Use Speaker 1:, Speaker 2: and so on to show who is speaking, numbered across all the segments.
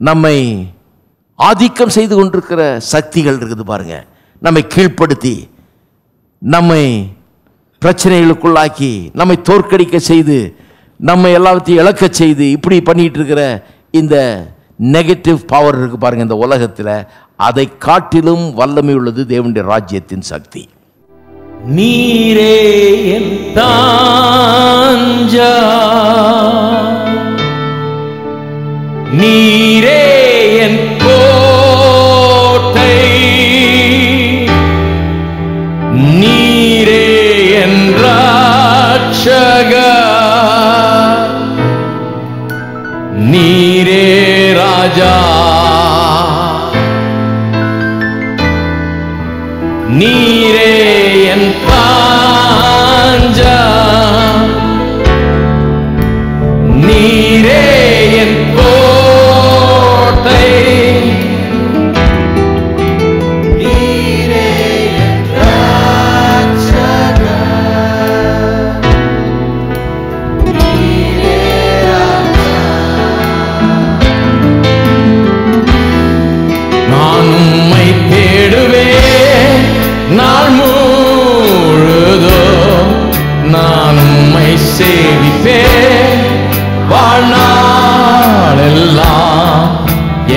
Speaker 1: நம்மை ஆதிக்கம் செய்து கொண்டிருக்கிற சக்திகள் இருக்குது பாருங்க. நம்மை கீழ்ப்படுத்தி, நம்மை பிரச்சனைகளுக்குள்ளாக்கி, நம்மை தோற்கடிக்க செய்து, நம்ம எல்லாத்தையும் இழக்க செய்து இப்படி பண்ணிட்டு இருக்கிற இந்த நெகட்டிவ் பவர் இருக்கு பாருங்க இந்த உலகத்தில், அதை காட்டிலும் வல்லமை உள்ளது தேவனுடைய ராஜ்யத்தின் சக்தி.
Speaker 2: நீரே என் தாஞ்சா, நீரே என் கோட்டை, நீரே என் ரட்சகர், நீரே ராஜா, நீரே என் தாஞ்சா, நீரே என் கோட்டை, நீரே என் ரட்சகர், நீரே ராஜா. நான் உம்மை தேடுவேன் நாள் முழுதும், நான் உம்மை சேவிப்பேன் வாழ்நாளெல்லாம்,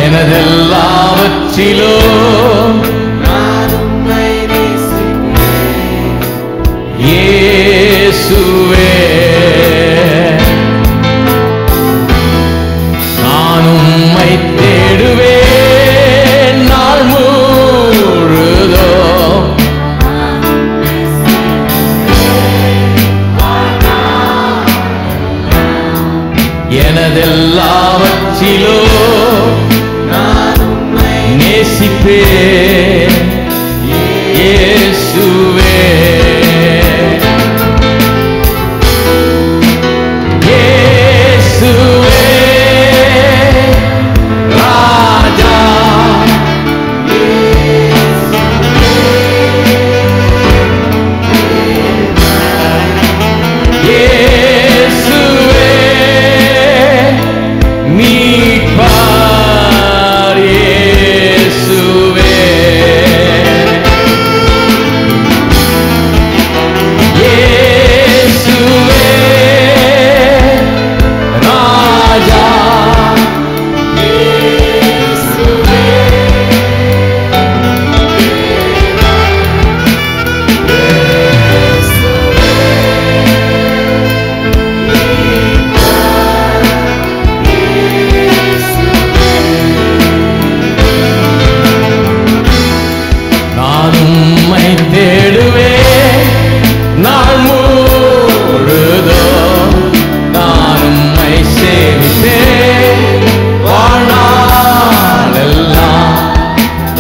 Speaker 2: எனதெல்லாவற்றிலும் நான் உம்மை நேசிப்பேன் இயேசுவே. நான் உம்மை தேடுவேன் நாள் முழுதும், எனதெல்லாவற்றிலும் நான் உம்மை நேசிப்பேன் இயேசுவே. இயேசுவே ராஜா, இயேசுவே மீட்பர், இயேசுவே இயேசுவே ராஜா, இயேசுவே நான் உம்மை தேடுவேன் நாள் முழுதும், நான் உம்மை சேவிப்பேன் வாழ்நாளெல்லாம்,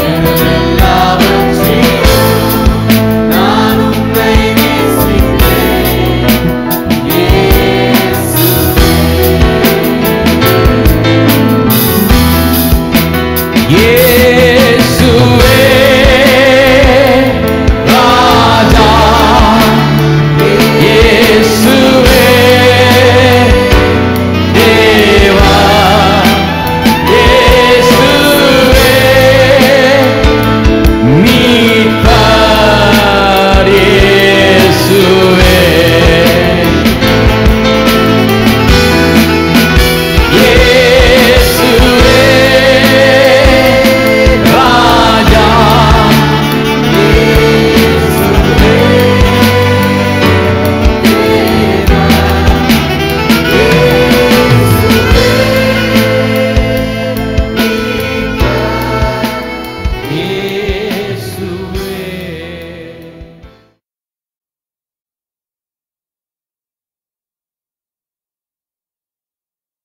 Speaker 2: எனதெல்லாவற்றிலும் நான் உம்மை நேசிப்பேன் இயேசுவே. ராஜா, இயேசுவே தேவா, இயேசுவே மீட்பர், இயேசுவே இயேசுவே ராஜா,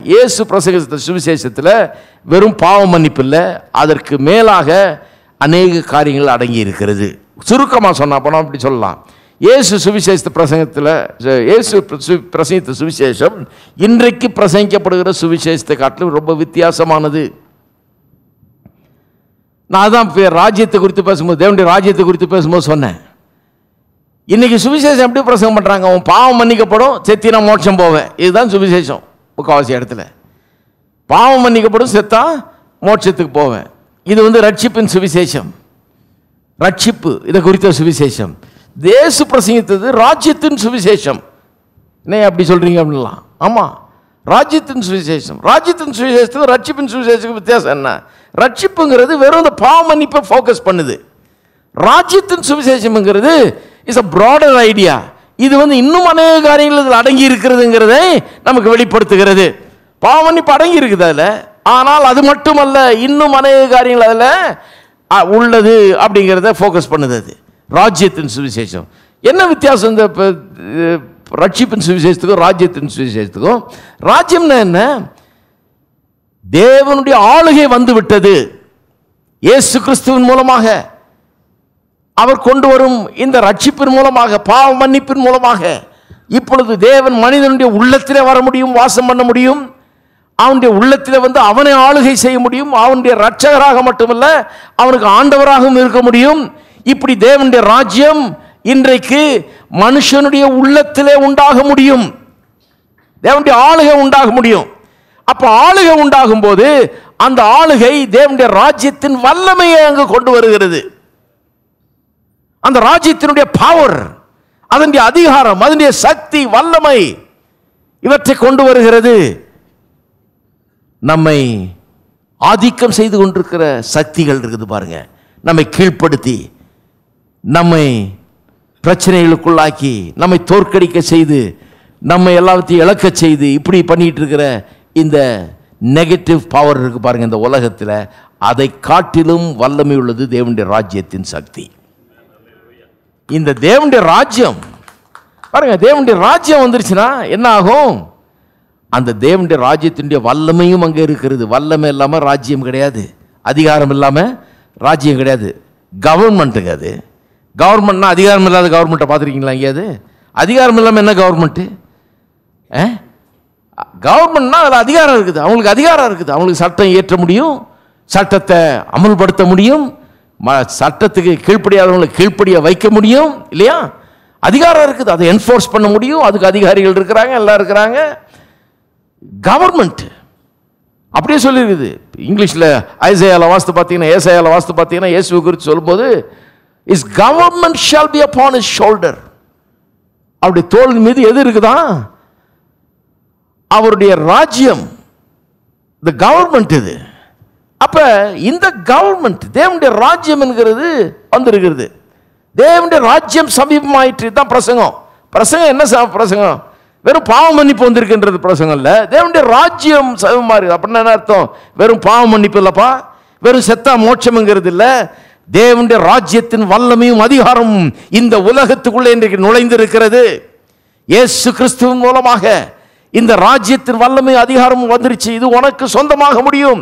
Speaker 1: இயேசு பிரசங்கித்த சுவிசேஷத்தில் வெறும் பாவ மன்னிப்பு இல்லை, அதற்கு மேலாக அநேக காரியங்கள் அடங்கி இருக்கிறது. சுருக்கமாக சொன்னால் போனால் அப்படி சொல்லலாம். இயேசு சுவிசேஷ பிரசங்கத்தில் இயேசு பிரசங்கித்த சுவிசேஷம் இன்றைக்கு பிரசங்கிக்கப்படுகிற சுவிசேஷத்தை காட்டிலும் ரொம்ப வித்தியாசமானது. நான் அதான் ராஜ்யத்தை குறித்து பேசும்போது, தேவனுடைய ராஜ்யத்தை குறித்து பேசும்போது சொன்னேன். இன்னைக்கு சுவிசேஷம் எப்படி பிரசங்கம் பண்ணுறாங்க? அவன் பாவம் மன்னிக்கப்படும், செத்தினா மோட்சம் போவேன். இதுதான் சுவிசேஷம். முக்கால்வாசி இடத்துல பாவம் மன்னிக்கப்படும், செத்தா மோட்சத்துக்கு போவேன். இது ரட்சிப்பின் சுவிசேஷம். ரட்சிப்பு இதை குறித்த சுவிசேஷம். இயேசு பிரசங்கித்தது ராஜ்யத்தின் சுவிசேஷம். என்ன அப்படி சொல்றீங்க அப்படின்லாம்? ஆமாம், ராஜ்யத்தின் சுவிசேஷம். ராஜ்யத்தின் சுவிசேஷத்துக்கு ரட்சிப்பின் சுவிசேஷத்துக்கு வித்தியாசம் என்ன? ரட்சிப்புங்கிறது வெறும் இந்த பாவ மன்னிப்பை ஃபோக்கஸ் பண்ணுது. ராஜ்யத்தின் சுவிசேஷம்ங்கிறது இஸ் அ ப்ராடர் ஐடியா. இது இன்னும் அநேக காரியங்கள் இதில் அடங்கி இருக்கிறதுங்கிறதை நமக்கு வெளிப்படுத்துகிறது. பாவ மன்னிப்பு அடங்கி இருக்குது அதில். ஆனால் அது மட்டுமல்ல, இன்னும் அநேக காரியங்கள் அதில் உள்ளது அப்படிங்கிறத ஃபோக்கஸ் பண்ணுது. அது ராஜ்யத்தின் சுவிசேஷம். என்ன வித்தியாசம் இந்த ரட்சிப்பின் சுவிசேஷத்துக்கும் ராஜ்யத்தின் சுவிசேஷத்துக்கும்? ராஜ்யம்னா என்ன? தேவனுடைய ஆளுகை வந்து விட்டது. இயேசு கிறிஸ்துவின் மூலமாக அவர் கொண்டு வரும் இந்த ரட்சிப்பின் மூலமாக, பாவ மன்னிப்பின் மூலமாக இப்பொழுது தேவன் மனிதனுடைய உள்ளத்திலே வர முடியும், வாசம் பண்ண முடியும். அவனுடைய உள்ளத்தில் அவனை ஆளுகை செய்ய முடியும். அவனுடைய இரட்சகராக மட்டுமல்ல, அவனுக்கு ஆண்டவராகவும் இருக்க முடியும். இப்படி தேவனுடைய ராஜ்யம் இன்றைக்கு மனுஷனுடைய உள்ளத்திலே உண்டாக முடியும். தேவனுடைய ஆளுகை உண்டாக முடியும். அப்ப ஆளுகை உண்டாகும் போது அந்த ஆளுகை தேவனுடைய ராஜ்யத்தின் வல்லமையை அங்கு கொண்டு வருகிறது. அந்த ராஜ்யத்தினுடைய பவர், அதனுடைய அதிகாரம், அதனுடைய சக்தி, வல்லமை இவற்றை கொண்டு வருகிறது. நம்மை ஆதிக்கம் செய்து கொண்டிருக்கிற சக்திகள் இருக்குது பாருங்க. நம்மை கீழ்ப்படுத்தி, நம்மை பிரச்சனைகளுக்குள்ளாக்கி, நம்மை தோற்கடிக்க செய்து, நம்மை எல்லாத்தையும் இழக்க செய்து, இப்படி பண்ணிட்டு இருக்கிற இந்த நெகட்டிவ் பவர் இருக்கு பாருங்க இந்த உலகத்தில், அதை காட்டிலும் வல்லமை உள்ளது தேவனுடைய ராஜ்யத்தின் சக்தி. இந்த தேவனுடைய ராஜ்யம் பாருங்க, தேவனுடைய ராஜ்யம் வந்துருச்சுன்னா என்ன ஆகும்? அந்த தேவனுடைய ராஜ்யத்தினுடைய வல்லமையும் அங்கே இருக்கிறது. வல்லமை இல்லாமல் ராஜ்யம் கிடையாது, அதிகாரம் இல்லாமல் ராஜ்யம் கிடையாது. கவர்மெண்ட்டுங்க அது. கவர்மெண்ட்னா அதிகாரம் இல்லாத கவர்மெண்ட்டை பார்த்துருக்கீங்களா எங்கேயாவது? அதிகாரம் இல்லாமல் என்ன கவர்மெண்ட்டு? கவர்மெண்ட்னா அதில் அதிகாரம் இருக்குது. அவங்களுக்கு அதிகாரம் இருக்குது. அவங்களுக்கு சட்டம் இயற்ற முடியும், சட்டத்தை அமல்படுத்த முடியும், சட்டத்துக்கு கீழ்ப்படியாதவங்களை கீழ்ப்படிய வைக்க முடியும் இல்லையா? அதிகாரம் இருக்குது. அதை என்ஃபோர்ஸ் பண்ண முடியும். அதுக்கு அதிகாரிகள் இருக்கிறாங்க, எல்லாம் இருக்கிறாங்க. கவர்மெண்ட் அப்படியே சொல்லியிருக்குது. இங்கிலீஷில் ஐசையால வாஸ்து பார்த்தீங்கன்னா, ஏசாயால வாஸ்து பார்த்தீங்கன்னா, இயேசுவை குறித்து சொல்லும்போது is government shall be upon his shoulder. அப்படி தோள் மீது எது இருக்குதா? அவருடைய ராஜ்யம், இந்த கவர்மெண்ட் இது. அப்ப இந்த கவர்மெண்ட், தேவனுடைய ராஜ்யம் என்கிறது வந்திருக்கிறது. தேவனுடைய ராஜ்யம் சமீபமாயிற்று தான் பிரசங்கம். பிரசங்கம் என்ன பிரசங்கம்? வெறும் பாவ மன்னிப்பு வந்திருக்கின்றது பிரசங்கம் இல்லை. தேவனுடைய ராஜ்யம் சமீபமா இருக்கு. அப்படின்னா என்ன அர்த்தம்? வெறும் பாவ மன்னிப்பு இல்லப்பா, வெறும் செத்தா மோட்சம்ங்கிறது இல்லை. தேவனுடைய ராஜ்யத்தின் வல்லமையும் அதிகாரமும் இந்த உலகத்துக்குள்ளே இன்றைக்கு நுழைந்திருக்கிறது. இயேசு கிறிஸ்துவின் மூலமாக இந்த ராஜ்யத்தின் வல்லமை அதிகாரமும் வந்துருச்சு. இது உனக்கு சொந்தமாக முடியும்,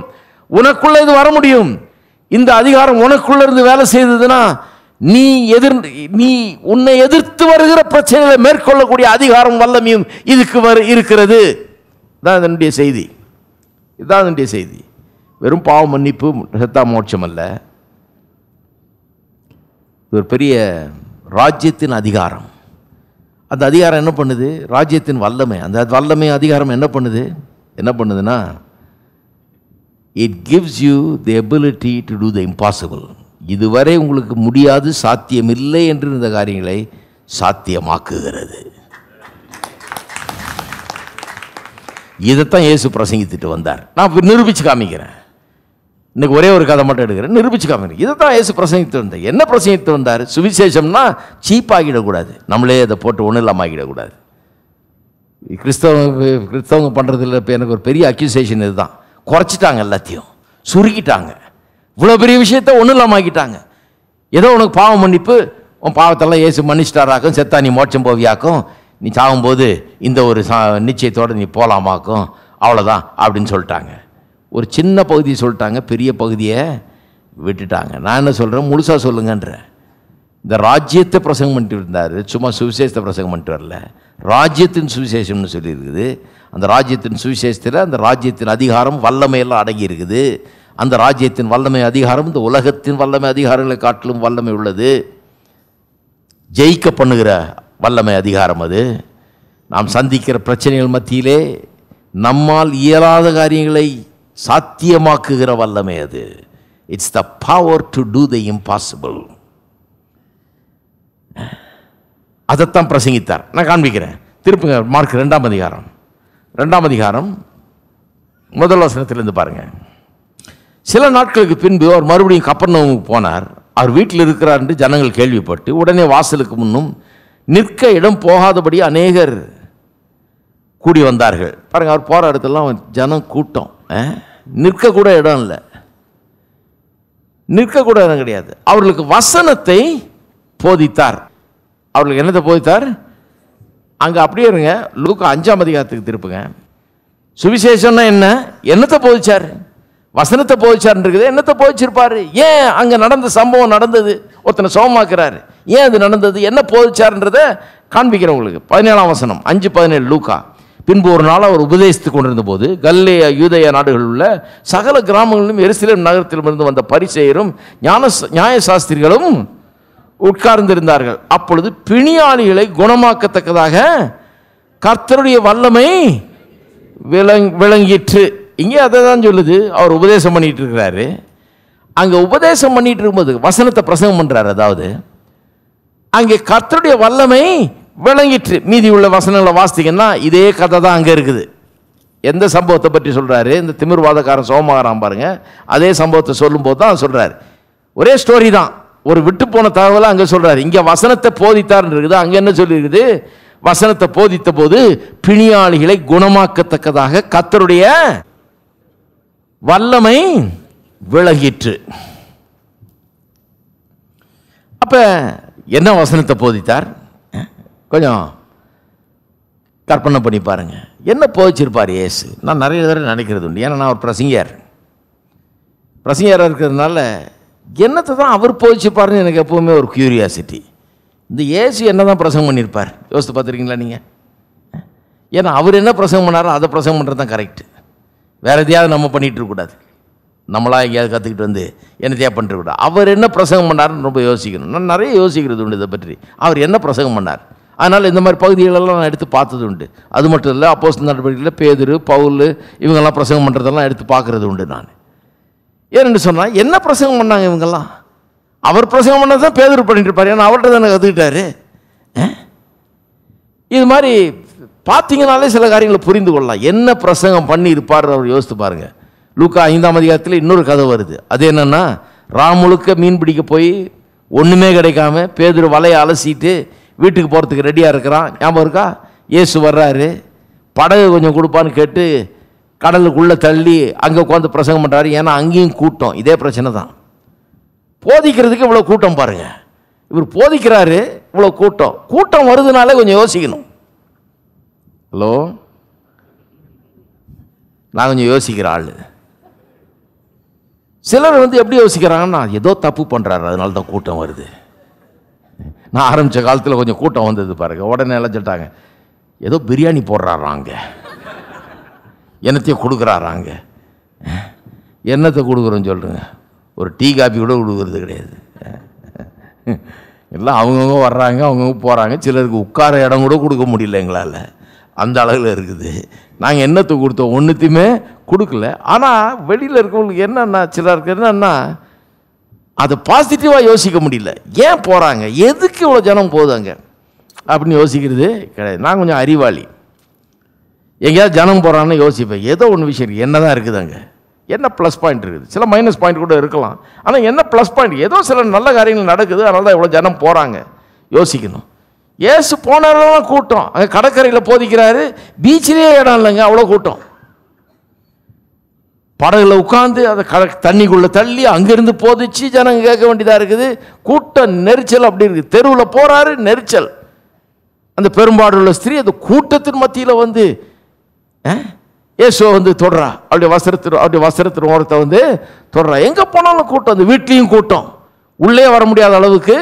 Speaker 1: உனக்குள்ள இது வர முடியும். இந்த அதிகாரம் உனக்குள்ள இருந்து வேலை செய்ததுன்னா நீ உன்னை எதிர்த்து வருகிற பிரச்சனைகளை மேற்கொள்ளக்கூடிய அதிகாரம் வல்லமையும் இதுக்கு இருக்கிறது. இதான் இதனுடைய செய்தி. இதுதான் இதனுடைய செய்தி. வெறும் பாவ மன்னிப்பு, செத்தா மோட்சம் அல்ல. ஒரு பெரிய ராஜ்யத்தின் அதிகாரம். அந்த அதிகாரம் என்ன பண்ணுது? ராஜ்யத்தின் வல்லமை. அந்த வல்லமை அதிகாரம் என்ன பண்ணுதுன்னா, it gives you the ability to do the impossible. இதுவரை உங்களுக்கு முடியாது, சாத்தியமில்லை என்று இந்த காரியங்களை சாத்தியமாக்குகிறது. இதைத்தான் இயேசு பிரசங்கித்துட்டு வந்தார். நான் நிரூபிச்சு காமிக்கிறேன். இன்னைக்கு ஒரே ஒரு கதை மட்டும் எடுக்கிறேன், நிரூபிச்சு காமிக்கிறேன். இதைத்தான் இயேசு பிரசங்கித்து வந்தார். என்ன பிரசங்கித்து வந்தார்? சுவிசேஷம்னா சீப்பாகிடக்கூடாது, நம்மளே அதை போட்டு ஒன்றும் இல்லாமல் ஆகிடக்கூடாது. கிறிஸ்தவங்க பண்ணுறதில்ல. இப்போ எனக்கு ஒரு பெரிய அக்யூசேஷன் இதுதான். குறைச்சிட்டாங்க, எல்லாத்தையும் சுருக்கிட்டாங்க. இவ்வளோ பெரிய விஷயத்த ஒன்றும் இல்லாமல் ஆக்கிட்டாங்க. ஏதோ உனக்கு பாவம் மன்னிப்பு, உன் பாவத்தெல்லாம் இயேசு மன்னிச்சிட்டாராக்கும், செத்தா நீ மோட்சம் போவியாக்கும், நீ சாகும்போது இந்த ஒரு நிச்சயத்தோடு நீ போகலாமாக்கும், அவ்வளோதான் அப்படின்னு சொல்லிட்டாங்க. ஒரு சின்ன பகுதியை சொல்லிட்டாங்க, பெரிய பகுதியை விட்டுட்டாங்க. நான் என்ன சொல்கிறேன்? முழுசாக சொல்லுங்கன்றேன். இந்த ராஜ்யத்தை பிரசங்கம் பண்ணிட்டு இருந்தார், சும்மா சுவிசேஷத்தை பிரசங்கம் பண்ணிட்டு வரல. ராஜ்யத்தின் சுவிசேஷம்னு சொல்லியிருக்குது. அந்த ராஜ்யத்தின் சுவிசேஷத்தில் அந்த ராஜ்யத்தின் அதிகாரம் வல்லமையெல்லாம் அடங்கி இருக்குது. அந்த ராஜ்யத்தின் வல்லமை அதிகாரம் இந்த உலகத்தின் வல்லமை அதிகாரங்களை காட்டிலும் வல்லமை உள்ளது. ஜெயிக்க பண்ணுகிற வல்லமை அதிகாரம் அது. நாம் சந்திக்கிற பிரச்சனைகள் மத்தியிலே நம்மால் இயலாத காரியங்களை சாத்தியமாக்குகிற வல்லமை அது. It's the power to do the impossible. அதைத்தான் பிரசங்கித்தார். நான் காண்பிக்கிறேன். திருப்புங்க மார்க் 2ஆம் அதிகாரம் 2ஆம் அதிகாரம் 1 வசனத்திலிருந்து பாருங்க. சில நாட்களுக்கு பின்பு அவர் மறுபடியும் கப்பர்நகூமுக்கு போனார். அவர் வீட்டில் இருக்கிறார் என்று ஜனங்கள் கேள்விப்பட்டு உடனே வாசலுக்கு முன்னும் நிற்க இடம் போகாதபடி அநேகர் கூடி வந்தார்கள். பாருங்க, அவர் போகிற இடத்துலாம் ஜனம் கூட்டம். நிற்க கூட இடம் இல்லை, நிற்க கூட இடம் கிடையாது. அவர்களுக்கு வசனத்தை போதித்தார். அவர்களுக்கு என்னத்தை போதித்தார்? அங்கே அப்படியே இருங்க, லூக்கா 5ஆம் அதிகாரத்துக்கு திருப்புங்க. சுவிசேஷம்னா என்ன? என்னத்தை போதிச்சார்? வசனத்தை போதிச்சார் இருக்குது. என்னத்தை போதிச்சிருப்பாரு? ஏன் அங்கே நடந்த சம்பவம் நடந்தது? ஒருத்தனை சோமாக்குறாரு, ஏன் அது நடந்தது, என்ன போதிச்சார்ன்றதை காண்பிக்கிறேன் உங்களுக்கு. 17ஆம் வசனம் 5:17 லூக்கா. பின்பு ஒரு நாள் அவர் உபதேசித்துக் கொண்டிருந்த போது கலிலேயா யூதேயா நாடுகளில் உள்ள சகல கிராமங்களிலும் எருசலேம் நகரத்திலிருந்து வந்த பரிசேயரும் நியாயசாஸ்திரிகளும் உட்கார்ந்திருந்தார்கள். அப்பொழுது பிணியாளிகளை குணமாக்கத்தக்கதாக கர்த்தருடைய வல்லமை விளங்கிற்று. இங்கே அதை தான் சொல்லுது. அவர் உபதேசம் பண்ணிட்டு இருக்கிறாரு. அங்கே உபதேசம் பண்ணிட்டு இருக்கும்போது வசனத்தை பிரசங்கம் பண்றாரு. அதாவது அங்கே கர்த்தருடைய வல்லமை விளங்கிற்று. மீதி உள்ள வசனங்களை வாசித்தீங்கன்னா இதே கதை தான் அங்கே இருக்குது. எந்த சம்பவத்தை பற்றி சொல்றாரு? இந்த திமிர்வாதக்காரன் சோமாகரான் பாருங்க, அதே சம்பவத்தை சொல்லும்போது தான் சொல்றாரு. ஒரே ஸ்டோரி தான். ஒரு விட்டு போன தகவலை அங்கே சொல்றாரு. இங்கே வசனத்தை போதித்தார் இருக்குது. அங்கே என்ன சொல்லியிருக்குது? வசனத்தை போதித்த போது பிணியாளிகளை குணமாக்கத்தக்கதாக கர்த்தருடைய வல்லமை விளங்கிற்று. அப்ப என்ன வசனத்தை போதித்தார்? கொஞ்சம் கற்பனை பண்ணி பாருங்க. என்ன போதிச்சிருப்பார் இயேசு? நான் நிறைய தடவை நினைக்கிறது உண்டு. ஏன்னா நான் ஒரு பிரசங்கியாராக இருக்கிறதுனால என்னத்தை தான் அவர் போதிச்சிருப்பாருன்னு எனக்கு எப்பவுமே ஒரு கியூரியாசிட்டி. இந்த இயேசு என்ன தான் பிரசங்கம் பண்ணியிருப்பார்? யோசித்து பார்த்துருக்கீங்களா நீங்கள்? ஏன்னா அவர் என்ன பிரசங்கம் பண்ணாரோ அதை பிரசங்கம் பண்ணுறது தான் கரெக்டு. வேறு எதையாவது நம்ம பண்ணிகிட்டு இருக்கக்கூடாது. நம்மளா எங்கேயாவது கற்றுக்கிட்டு வந்து என்னத்தையா பண்ணிட்டுருக்கூடாது. அவர் என்ன பிரசங்கம் பண்ணாருன்னு ரொம்ப யோசிக்கணும். நான் நிறைய யோசிக்கிறது உண்டு இதை பற்றி. அவர் என்ன பிரசங்கம் பண்ணார்? அதனால் இந்த மாதிரி பகுதிகளெல்லாம் நான் எடுத்து பார்த்தது உண்டு. அது மட்டும் இல்லை, அப்போஸ்தலர் நடவடிக்கையில் பேதுரு, பவுல் இவங்கெல்லாம் பிரசங்கம் பண்ணுறதெல்லாம் எடுத்து பார்க்குறது உண்டு நான். ஏன்னு சொன்னால் என்ன பிரசங்கம் பண்ணாங்க இவங்கெல்லாம்? அவர் பிரசங்கம் பண்ணது தான் பேதுரு பண்ணிட்டு இருப்பார். ஏன்னா அவர்கிட்ட தானே கற்றுக்கிட்டாரு. இது மாதிரி பார்த்தீங்கனாலே சில காரியங்களை புரிந்து கொள்ளலாம். என்ன பிரசங்கம் பண்ணி இருப்பார் அவர் யோசித்து பாருங்கள். லூக்கா 5ஆம் அதிகாரத்தில் இன்னொரு கதை வருது. அது என்னென்னா, முழுக்க மீன் பிடிக்க போய் ஒன்றுமே கிடைக்காம பேதுரு வலையை அலசிட்டு வீட்டுக்கு போகிறதுக்கு ரெடியாக இருக்கிறான். ஞாபகம் இருக்கா? இயேசு வர்றாரு, படகு கொஞ்சம் கொடுப்பான்னு கேட்டு கடலுக்குள்ளே தள்ளி அங்கே உட்காந்து பிரசங்கம் பண்ணுறாரு. ஏன்னா அங்கேயும் கூட்டம். இதே பிரச்சனை தான். போதிக்கிறதுக்கு இவ்வளோ கூட்டம் பாருங்கள். இவர் போதிக்கிறாரு, இவ்வளோ கூட்டம் வருதுனாலே கொஞ்சம் யோசிக்கணும். ஹலோ, நான் கொஞ்சம் யோசிக்கிற ஆள். சிலர் எப்படி யோசிக்கிறாங்கன்னா, ஏதோ தப்பு பண்ணுறாரு அதனால தான் கூட்டம் வருது. நான் ஆரம்பித்த காலத்தில் கொஞ்சம் கூட்டம் வந்தது பாருங்க. உடனே எல்லாம் சொல்லிட்டாங்க, ஏதோ பிரியாணி போடுறாராங்க, என்னத்தையும் கொடுக்குறாராங்க. என்னத்தை கொடுக்குறோன்னு சொல்லுங்க. ஒரு டீ காப்பி கூட கொடுக்குறது கிடையாது. எல்லாம் அவங்கவுங்க வர்றாங்க, அவங்கவுங்க போகிறாங்க. சிலருக்கு உட்கார இடம் கூட கொடுக்க முடியல எங்களால். அந்த அளவில் இருக்குது. நாங்கள் என்னத்தை கொடுத்தோம்? ஒன்றுத்தையுமே கொடுக்கல. ஆனால் வெளியில் இருக்கவங்களுக்கு என்னென்னா, சிலருக்கு என்னென்னா அதை பாசிட்டிவாக யோசிக்க முடியல. ஏன் போகிறாங்க, எதுக்கு இவ்வளோ ஜனம் போகுதாங்க அப்படின்னு யோசிக்கிறது கிடையாது. நான் கொஞ்சம் அறிவாளி. எங்கேயாவது ஜனம் போகிறான்னு யோசிப்பேன். ஏதோ ஒன்று விஷயம் இருக்குது, என்ன தான் இருக்குதாங்க, என்ன ப்ளஸ் பாயிண்ட் இருக்குது. சில மைனஸ் பாயிண்ட் கூட இருக்கலாம். ஆனால் என்ன ப்ளஸ் பாயிண்ட்? ஏதோ சில நல்ல காரியங்கள் நடக்குது, அதனால தான் இவ்வளோ ஜனம் போகிறாங்க. யோசிக்கணும். ஏசு போனாலும் கூட்டம். அங்கே கடற்கரையில் போதிக்கிறாரு, பீச்சிலே இடம் இல்லைங்க, அவ்வளோ கூட்டம். படகுல உட்காந்து அதை தண்ணிக்குள்ளே தள்ளி அங்கேருந்து போதிச்சு ஜனங்க கேட்க வேண்டியதாக இருக்குது. கூட்டம் நெரிச்சல் அப்படி இருக்குது. தெருவில் போகிறாரு, நெரிச்சல். அந்த பெரும்பாடுள்ள ஸ்திரீ அந்த கூட்டத்தின் மத்தியில் இயேசுவை தொடுறா. அவருடைய வஸ்திரத்தின் ஓரத்தை தொடுறா. எங்கே போனாலும் கூட்டம். அந்த வீட்லேயும் கூட்டம், உள்ளே வர முடியாத அளவுக்கு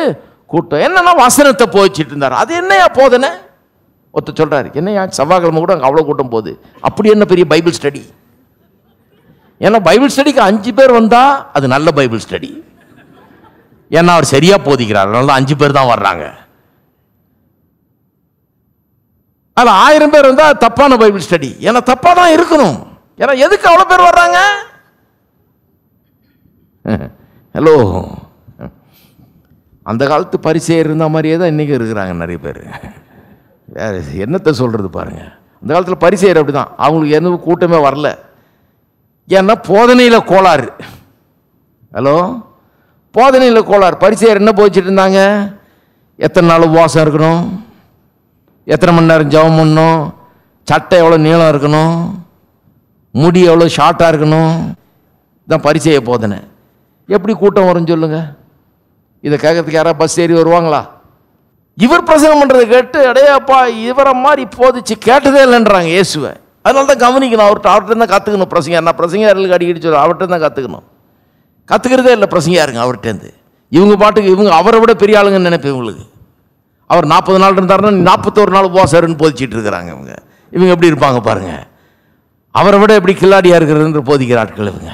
Speaker 1: கூட்டம். என்னன்னா வசனத்தை போதிச்சிட்டு இருந்தார். அது என்னையா போதனை? ஒருத்தர் சொல்றாரு, என்னையா செவ்வாய்க்கிழமை கூட அங்கே அவ்வளோ கூட்டம் போகுது. அப்படி என்ன பெரிய பைபிள் ஸ்டடி? ஏன்னா பைபிள் ஸ்டடிக்கு 5 பேர் வந்தால் அது நல்ல பைபிள் ஸ்டடி. ஏன்னா அவர் சரியா போதிக்கிறார், அதனால 5 பேர் தான் வர்றாங்க. அது 1000 பேர் வந்தால் தப்பான பைபிள் ஸ்டடி. ஏன்னா தப்பாக தான் இருக்கணும். ஏன்னா எதுக்கு அவ்வளோ பேர் வர்றாங்க? ஹலோ, அந்த காலத்து பரிசேயர் இருந்த மாதிரியே தான் இன்றைக்கி இருக்கிறாங்க நிறைய பேர். வேறு என்னத்தை சொல்கிறது பாருங்கள். அந்த காலத்தில் பரிசேயர் அப்படி தான், அவங்களுக்கு எந்த கூட்டமே வரல. ஏன்னா போதனையில் கோளாறு. ஹலோ, போதனையில் கோளாறு. பரிசேயர் என்ன போச்சுட்டு இருந்தாங்க? எத்தனை நாள் உபவாசம் இருக்கணும், எத்தனை மணி நேரம் ஜெபம் பண்ணணும், சட்டை எவ்வளோ நீளம் இருக்கணும், முடி எவ்வளோ ஷார்ட்டாக இருக்கணும், இதுதான் பரிசேய போதனை. எப்படி கூட்டம் வரும்னு சொல்லுங்க? இதை கேட்கறதுக்கு யாராவது பஸ் ஏறி வருவாங்களா? இவர் பிரசங்கம் பண்ணுறதை கேட்டு அடையாப்பா இவரை மாதிரி போதிச்சு கேட்டதே இல்லைன்றாங்க இயேசுவை. அதனால தான் கவனிக்கணும். அவர்கிட்ட தான் கற்றுக்கணும். பிரசங்க நான் பிரசங்காருக்கு அடிக்கடி சொல்ல அவர்கிட்ட தான் கற்றுக்கணும். கற்றுக்கிறதே இல்லை பிரசங்காருங்க அவர்கிட்டேருந்து. இவங்க பாட்டுக்கு இவங்க அவரை விட பெரிய ஆளுங்கன்னு நினைப்பேன். இவங்களுக்கு அவர் 40 நாள் இருந்தாருன்னா 41 நாள் உபவாசம்னு போதிச்சிட்டு இருக்கிறாங்க. இவங்க எப்படி இருப்பாங்க பாருங்க. அவரை விட எப்படி கில்லாடியாக இருக்கிறது போதிக்கிற ஆட்கள் இவங்க.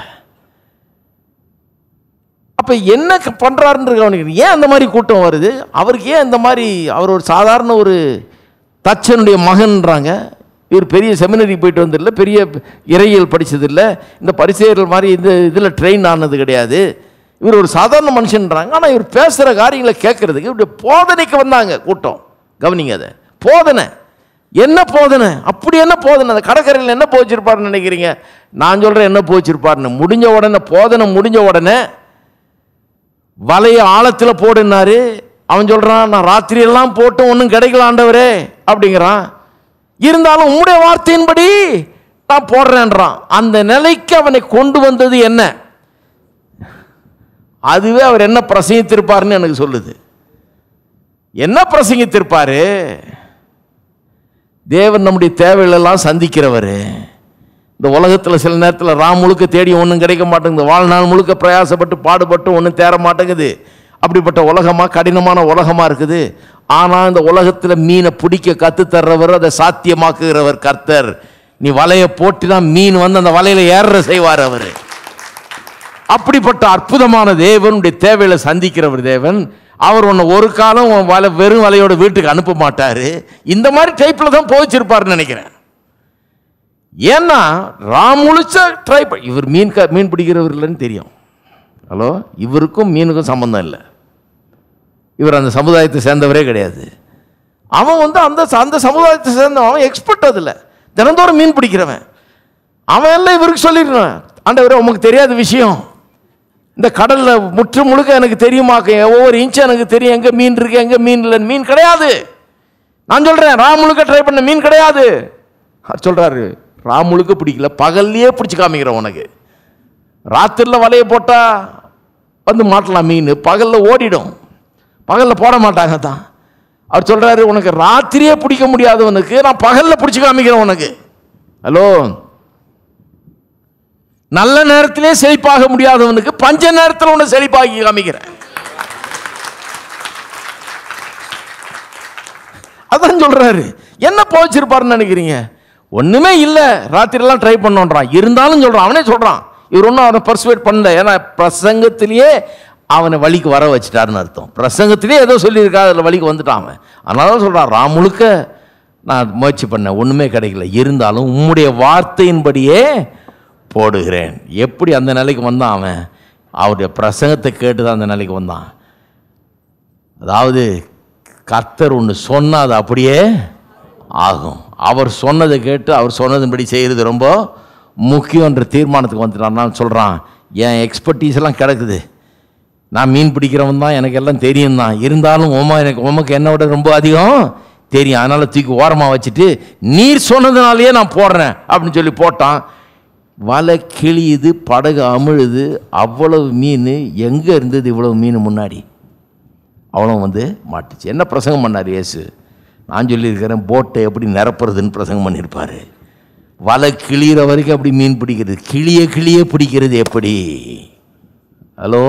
Speaker 1: அப்போ என்ன பண்ணுறாருன்னு கவனிக்கிறேன். ஏன் அந்த மாதிரி கூட்டம் வருது அவருக்கு? ஏன் இந்த மாதிரி? அவர் ஒரு சாதாரண ஒரு தச்சனுடைய மகன்றாங்க. இவர் பெரிய செமினரி போயிட்டு வந்ததில்லை, பெரிய இறையியல் படித்ததில்லை, இந்த பரிசேயர்கள் மாதிரி இந்த இதில் ட்ரெயின் ஆனது கிடையாது. இவர் ஒரு சாதாரண மனுஷன்றாங்க. ஆனால் இவர் பேசுகிற காரியங்களை கேட்கறதுக்கு இப்படி போதனைக்கு வந்தாங்க கூட்டம். கவனிங்க, அதை போதனை. என்ன போதனை? அப்படி என்ன போதனை? அந்த கடற்கரையில் என்ன போச்சிருப்பாருன்னு நினைக்கிறீங்க? நான் சொல்கிறேன் என்ன போச்சிருப்பாருன்னு. முடிஞ்ச உடனே போதனை முடிஞ்ச உடனே வலைய ஆழத்தில் போடுனாரு. அவன் சொல்கிறான் நான் ராத்திரியெல்லாம் போட்டு ஒன்றும் கிடைக்கல ஆண்டவரே அப்படிங்கிறான். இருந்தாலும் உம்முடைய வார்த்தையின்படி நான் போடுறேன்றான். அந்த நிலைக்கு அவனை கொண்டு வந்தது என்ன? அதுவே அவர் என்ன பிரசங்கித்திருப்பாருன்னு எனக்கு சொல்லுது. என்ன பிரசங்கித்திருப்பாரு? தேவன் நம்முடைய தேவைகளெல்லாம் சந்திக்கிறவர். இந்த உலகத்தில் சில நேரத்தில் முழுக்க தேடி ஒன்றும் கிடைக்க மாட்டேங்குது. வாழ்நாள் முழுக்க பிரயாசப்பட்டு பாடுபட்டு ஒன்றும் தேர மாட்டேங்குது. அப்படிப்பட்ட உலகமாக கடினமான உலகமாக இருக்குது. ஆனால் இந்த உலகத்தில் மீனை பிடிக்க கற்றுத்தர்றவர், அதை சாத்தியமாக்குகிறவர் கர்த்தர். நீ வலையை போட்டினா மீன் வந்து அந்த வலையில் ஏற செய்வார் அவர். அப்படிப்பட்ட அற்புதமான தேவனுடைய தேவைகளை சந்திக்கிறவர் தேவன். அவர் ஒன்று ஒரு காலம் வெறும் வலையோட வீட்டுக்கு அனுப்ப மாட்டார். இந்த மாதிரி டைப்பில் தான் போச்சிருப்பாருன்னு நினைக்கிறேன். ஏன்னா முழுச்சா ட்ரை இவர் மீன் பிடிக்கிறவர் இல்லைன்னு தெரியும். ஹலோ, இவருக்கும் மீனுக்கும் சம்பந்தம் இல்லை. இவர் அந்த சமுதாயத்தை சேர்ந்தவரே கிடையாது. அவன் வந்து அந்த சமுதாயத்தை சேர்ந்தவன், எக்ஸ்பர்ட் அதில், தினந்தோறும் மீன் பிடிக்கிறவன். அவன் எல்லாம் இவருக்கு சொல்லிடுறான், ஆண்டவரே உமக்கு தெரியாத விஷயம், இந்த கடலில் முற்று முழுக்க எனக்கு தெரியுமாக்க, ஒவ்வொரு இன்ச்சும் எனக்கு தெரியும், எங்கே மீன் இருக்கு எங்கே மீன் இல்லைன்னு. மீன் கிடையாது. நான் சொல்கிறேன் முழுக்க ட்ரை பண்ண மீன் கிடையாது. சொல்கிறாரு முழுக்க பிடிக்கல, பகல்லையே பிடிச்சி காமிக்கிறேன் உனக்கு. ராத்திரியில் வலையை போட்டால் வந்து மாட்டலாம் மீன், பகலில் ஓடிடும், பகலில் போட மாட்டாங்க தான். அவர் சொல்கிறாரு உனக்கு ராத்திரியே பிடிக்க முடியாதவனுக்கு நான் பகலில் பிடிச்சி காமிக்கிறேன் உனக்கு. ஹலோ, நல்ல நேரத்திலே செழிப்பாக முடியாதவனுக்கு பஞ்ச நேரத்தில் உன்னை செழிப்பாக்கி காமிக்கிறேன். அதான் சொல்றாரு. என்ன போச்சிருப்பாருன்னு நினைக்கிறீங்க? ஒண்ணுமே இல்லை, ராத்திரிலாம் ட்ரை பண்ணோன்றான். இருந்தாலும் சொல்றான், அவனே சொல்றான், இவர் ஒன்றும் அவனை பர்சுவேட் பண்ணல. ஏன்னா பிரசங்கத்திலேயே அவனை வழிக்கு வர வச்சுட்டாருன்னு அர்த்தம். பிரசங்கத்திலே ஏதோ சொல்லியிருக்கா, அதில் வழிக்கு வந்துட்டான் அவன். அதனால தான் சொல்கிறான் முழுக்க நான் முயற்சி பண்ணேன், ஒன்றுமே கிடைக்கல, இருந்தாலும் உம்முடைய வார்த்தையின்படியே போடுகிறேன். எப்படி அந்த நிலைக்கு வந்தான் அவன்? அவருடைய பிரசங்கத்தை கேட்டு தான் அந்த நிலைக்கு வந்தான். அதாவது கர்த்தர் ஒன்று சொன்னால் அது அப்படியே ஆகும். அவர் சொன்னதை கேட்டு அவர் சொன்னதின்படி செய்கிறது ரொம்ப முக்கியன்ற தீர்மானத்துக்கு வந்துட்டான். நான் சொல்கிறான், என் எக்ஸ்பர்டீஸ் எல்லாம் கிடக்குது, நான் மீன் பிடிக்கிறவன் தான், எனக்கு எல்லாம் தெரியும் தான், இருந்தாலும் உமக்கு என்னை விட ரொம்ப அதிகம் தெரியும், அதனால் தூக்கி ஓரமாக வச்சுட்டு நீர் சொன்னதுனாலேயே நான் போடுறேன் அப்படின்னு சொல்லி போட்டான். வலை கிழியுது, படகு அமிழுது, அவ்வளவு மீன் எங்கே இருந்தது? இவ்வளவு மீன் முன்னாடி அவ்வளோ வந்து மாட்டுச்சு. என்ன பிரசங்கம் பண்ணார் இயேசு? நான் சொல்லியிருக்கிறேன், போட்டை எப்படி நிரப்புறதுன்னு பிரசங்கம் பண்ணியிருப்பார். வலை கிழிகிற வரைக்கும் அப்படி மீன் பிடிக்கிறது, கிளிய பிடிக்கிறது எப்படி? ஹலோ,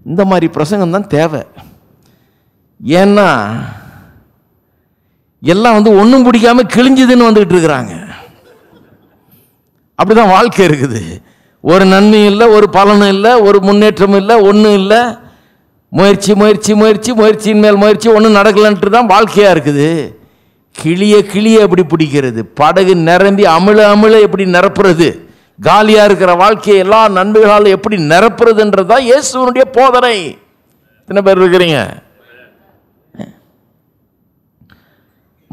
Speaker 1: இந்த மாதிரி பிரசங்கம் தான் தேவை. ஏன்னா எல்லாம் வந்து ஒன்றும் பிடிக்காம கிழிஞ்சுதுன்னு வந்துக்கிட்டு இருக்கிறாங்க. அப்படிதான் வாழ்க்கை இருக்குது. ஒரு நன்மையும் இல்லை, ஒரு பலனும் இல்லை, ஒரு முன்னேற்றமும் இல்லை, ஒன்றும் இல்லை. முயற்சியின் மேல் முயற்சி, ஒன்றும் நடக்கலன்ட்டு தான் வாழ்க்கையாக இருக்குது. கிளிய எப்படி பிடிக்கிறது, படகு நிரம்பி அமிழ எப்படி நிரப்புறது, காலியா இருக்கிற வாழ்க்கையை எல்லா நன்மைகளால் எப்படி நிரப்புறதுன்றதுதான் இயேசுனுடைய போதனை. எத்தனை பேர் இருக்கிறீங்க?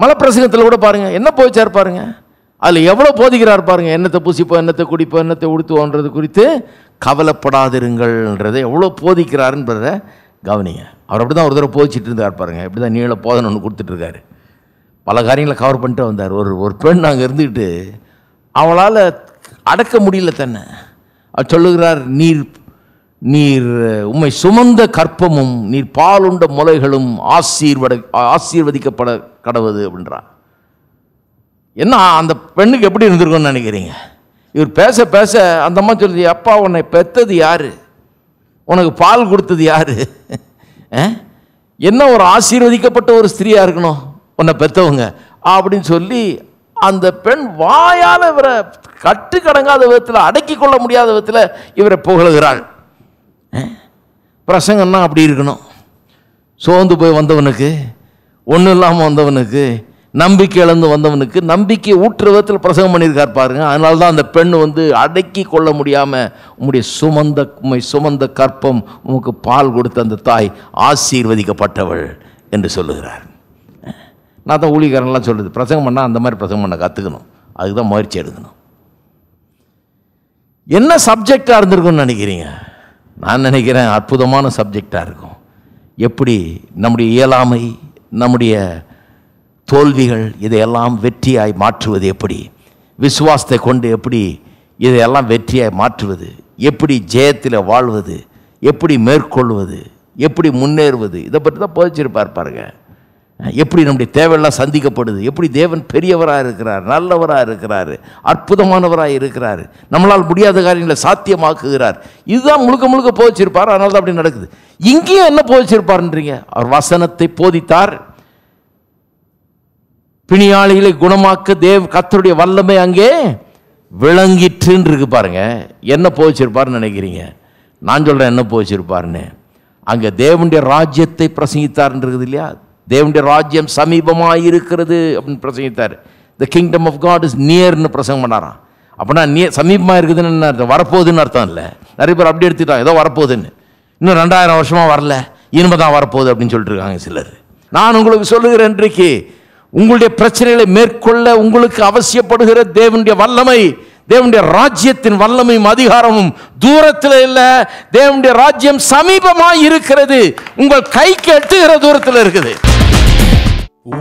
Speaker 1: மலைப்பிரசங்கத்தில் கூட பாருங்க, என்ன போச்சார் பாருங்க, அதில் எவ்வளோ போதிக்கிறார் பாருங்க. என்னத்தை பூசிப்போம், என்னத்தை குடிப்போம், என்னத்தை உடுத்துவோன்றது குறித்து கவலைப்படாதிருங்கள்ன்றதை எவ்வளோ போதிக்கிறாருன்றத கவனிங்க. அவர் அப்படி தான் ஒரு தடவை போதிச்சிட்டு இருந்தார் பாருங்க. இப்படி தான் நீள போதனை ஒன்று கொடுத்துட்ருக்காரு. பல காரியங்களை கவர் பண்ணிட்டு வந்தார். ஒரு பெண் அங்கே இருந்துக்கிட்டு அவளால் அடக்க முடியல தன்னை. அவர் சொல்லுகிறார், நீர் உம்மை சுமந்த கற்பமும் நீர் பாலுண்ட முலைகளும் ஆசீர்வதிக்கப்பட கடவுது அப்படின்றார். என்ன அந்த பெண்ணுக்கு எப்படி இருந்திருக்கும்னு நினைக்கிறீங்க? இவர் பேச பேச அந்த அம்மா சொல்லுது, அப்பா உன்னை பெத்தது யாரு, உனக்கு பால் கொடுத்தது யாரு, என்ன ஒரு ஆசீர்வதிக்கப்பட்ட ஒரு ஸ்திரீயா இருக்கணும் உன்னை பெத்தவங்க அப்படின்னு சொல்லி அந்த பெண் வாயால் இவரை கட்டுக்கடங்காத விதத்தில், அடக்கி கொள்ள முடியாத விதத்தில் இவரை புகழுகிறாள். பிரசங்கன்னா அப்படி இருக்கணும். சோர்ந்து போய் வந்தவனுக்கு, ஒன்றும் இல்லாமல் வந்தவனுக்கு, நம்பிக்கை இழந்து வந்தவனுக்கு நம்பிக்கை ஊற்றுற விதத்தில் பிரசங்கம் பண்ணியிருக்கார் பாருங்க. அதனால தான் அந்த பெண் அடக்கி கொள்ள முடியாமல், உம்மை சுமந்த கற்பம், உமக்கு பால் கொடுத்த அந்த தாய் ஆசீர்வதிக்கப்பட்டவள் என்று சொல்லுகிறார். நான் தான் ஊழியக்காரன்லாம் சொல்லுது, பிரசங்கம் பண்ணால் அந்த மாதிரி பிரசங்கம் பண்ண கற்றுக்கணும். அதுக்கு தான் முயற்சி எடுக்கணும். என்ன சப்ஜெக்டாக இருந்திருக்கும்னு நினைக்கிறீங்க? நான் நினைக்கிறேன் அற்புதமான சப்ஜெக்டாக இருக்கும். எப்படி நம்முடைய இயலாமை, நம்முடைய தோல்விகள் இதையெல்லாம் வெற்றியாய் மாற்றுவது, எப்படி விசுவாசத்தை கொண்டு எப்படி இதையெல்லாம் வெற்றியாய் மாற்றுவது, எப்படி ஜெயத்தில் வாழ்வது, எப்படி மேற்கொள்வது, எப்படி முன்னேறுவது, இதை பற்றி தான் போதிச்சிருப்பார் பாருங்க. எப்படி நம்முடைய தேவையெல்லாம் சந்திக்கப்படுது, எப்படி தேவன் பெரியவராக இருக்கிறார், நல்லவராக இருக்கிறார், அற்புதமானவராக இருக்கிறார், நம்மளால் முடியாத காரியங்களை சாத்தியமாக்குகிறார். இதுதான் முழுக்க முழுக்க போதிச்சிருப்பார். அதனால தான் அப்படி நடக்குது. இங்கேயும் என்ன போதிச்சிருப்பார்ன்றீங்க? அவர் வசனத்தை போதித்தார். பிணியாளிகளை குணமாக்க கர்த்தருடைய வல்லமை அங்கே விளங்கிற்றுன்னு இருக்கு பாருங்க. என்ன போதிச்சிருப்பார்னு நினைக்கிறீங்க? நான் சொல்றேன் என்ன போதிச்சிருப்பார்னு. அங்கே தேவனுடைய ராஜ்யத்தை பிரசங்கித்தார்ன்னு இருக்குது இல்லையா? தேவனுடைய ராஜ்யம் சமீபமாக இருக்கிறது அப்படின்னு பிரசங்கித்தார். The kingdom of God is நியர்னு பிரசங்கம் பண்ணாராம். அப்படின்னா சமீபமாக இருக்குதுன்னு அர்த்தம், வரப்போகுதுன்னு அர்த்தம் இல்லை. நிறைய பேர் அப்படி எடுத்துட்டாங்க, ஏதோ வரப்போகுதுன்னு. இன்னும் 2000 வருஷமாக வரல, இனிமே தான் வரப்போகுது அப்படின்னு சொல்லிட்டு இருக்காங்க சிலர். நான் உங்களுக்கு சொல்லுகிறேன், இன்றைக்கு உங்களுடைய பிரச்சனைகளை மேற்கொள்ள உங்களுக்கு அவசியப்படுகிற தேவனுடைய வல்லமை, தேவனுடைய ராஜ்யத்தின் வல்லமையும் அதிகாரமும் தூரத்தில் இல்லை. தேவனுடைய ராஜ்யம் சமீபமாய் இருக்கிறது, உங்கள் கைக்கு எட்டுகிற தூரத்தில் இருக்குது.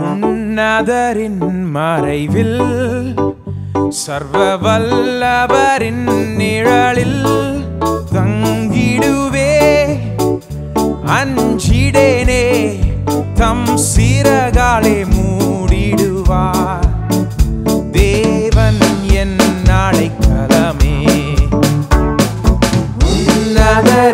Speaker 3: உன்னதரின் மறைவில் சர்வ வல்லவரின் நிழலில் தங்கிடுவே, அஞ்சிடேனே, தம் சிறகாலே மூடிடுவார். தேவன் என் அடைக்கலமே, உன்னதரின்